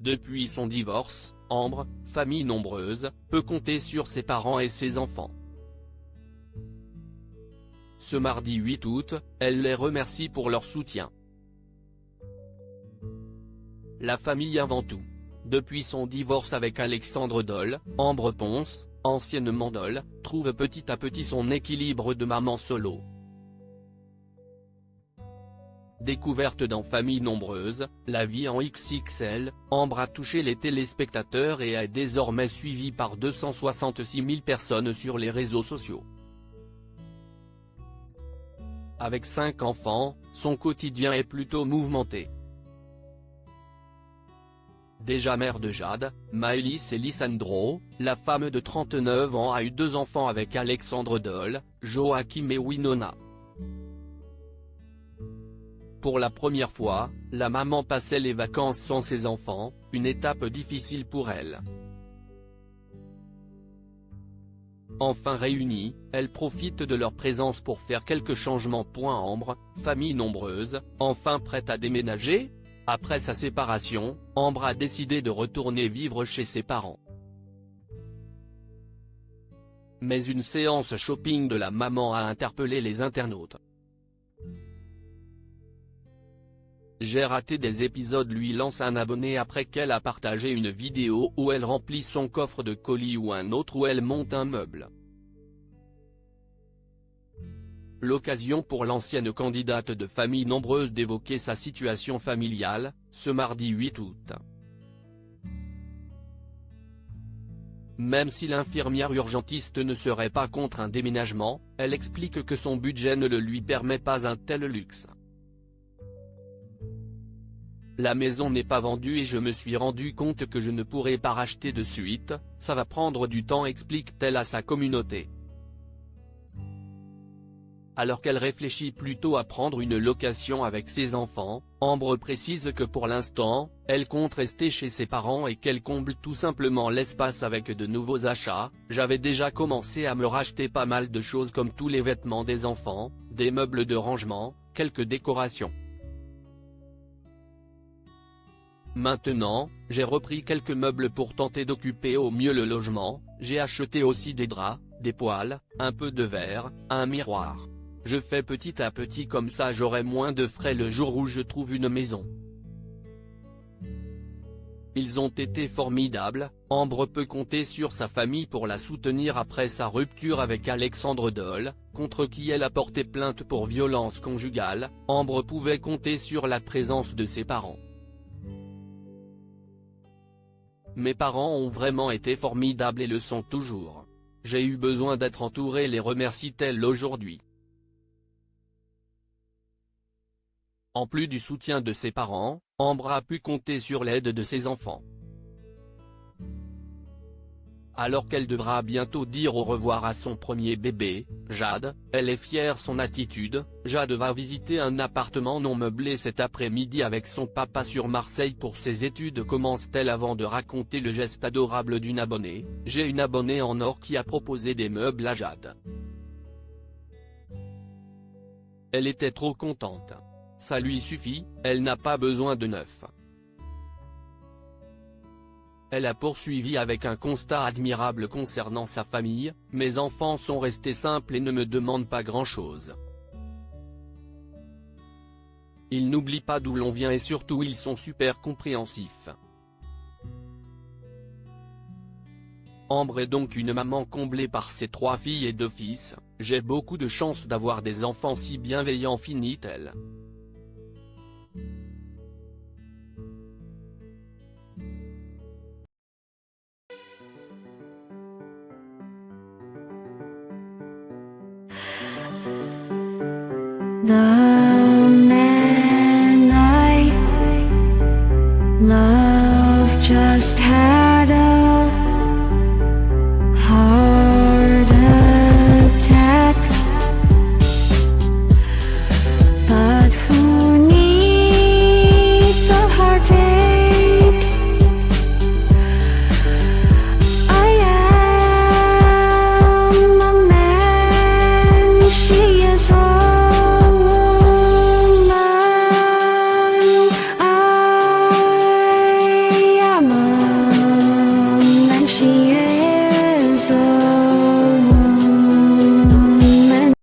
Depuis son divorce, Ambre, famille nombreuse, peut compter sur ses parents et ses enfants. Ce mardi 8 août, elle les remercie pour leur soutien. La famille avant tout. Depuis son divorce avec Alexandre Dole, Ambre Ponce, anciennement Dole, trouve petit à petit son équilibre de maman solo. Découverte dans Famille nombreuse, la vie en XXL, Ambre a touché les téléspectateurs et est désormais suivie par 266 000 personnes sur les réseaux sociaux. Avec 5 enfants, son quotidien est plutôt mouvementé. Déjà mère de Jade, Maëlys et Lisandro, la femme de 39 ans a eu 2 enfants avec Alexandre Dole, Joachim et Winona. Pour la première fois, la maman passait les vacances sans ses enfants, une étape difficile pour elle. Enfin réunies, elle profite de leur présence pour faire quelques changements. Ambre, famille nombreuse, enfin prête à déménager ? Après sa séparation, Ambre a décidé de retourner vivre chez ses parents. Mais une séance shopping de la maman a interpellé les internautes. J'ai raté des épisodes, lui lance un abonné après qu'elle a partagé une vidéo où elle remplit son coffre de colis ou un autre où elle monte un meuble. L'occasion pour l'ancienne candidate de Famille nombreuse d'évoquer sa situation familiale, ce mardi 8 août. Même si l'infirmière urgentiste ne serait pas contre un déménagement, elle explique que son budget ne le lui permet pas un tel luxe. La maison n'est pas vendue et je me suis rendu compte que je ne pourrais pas racheter de suite, ça va prendre du temps, explique-t-elle à sa communauté. Alors qu'elle réfléchit plutôt à prendre une location avec ses enfants, Ambre précise que pour l'instant, elle compte rester chez ses parents et qu'elle comble tout simplement l'espace avec de nouveaux achats. J'avais déjà commencé à me racheter pas mal de choses comme tous les vêtements des enfants, des meubles de rangement, quelques décorations. Maintenant, j'ai repris quelques meubles pour tenter d'occuper au mieux le logement, j'ai acheté aussi des draps, des poêles, un peu de verre, un miroir. Je fais petit à petit, comme ça j'aurai moins de frais le jour où je trouve une maison. Ils ont été formidables, Ambre peut compter sur sa famille pour la soutenir après sa rupture avec Alexandre Dole, contre qui elle a porté plainte pour violence conjugale. Ambre pouvait compter sur la présence de ses parents. Mes parents ont vraiment été formidables et le sont toujours. J'ai eu besoin d'être entourée, les remercie-t-elle aujourd'hui. En plus du soutien de ses parents, Ambre a pu compter sur l'aide de ses enfants. Alors qu'elle devra bientôt dire au revoir à son premier bébé, Jade, elle est fière de son attitude. Jade va visiter un appartement non meublé cet après-midi avec son papa sur Marseille pour ses études, commence-t-elle avant de raconter le geste adorable d'une abonnée. J'ai une abonnée en or qui a proposé des meubles à Jade. Elle était trop contente. Ça lui suffit, elle n'a pas besoin de neuf. Elle a poursuivi avec un constat admirable concernant sa famille: mes enfants sont restés simples et ne me demandent pas grand-chose. Ils n'oublient pas d'où l'on vient et surtout ils sont super compréhensifs. Ambre est donc une maman comblée par ses 3 filles et 2 fils. J'ai beaucoup de chance d'avoir des enfants si bienveillants, finit-elle. 나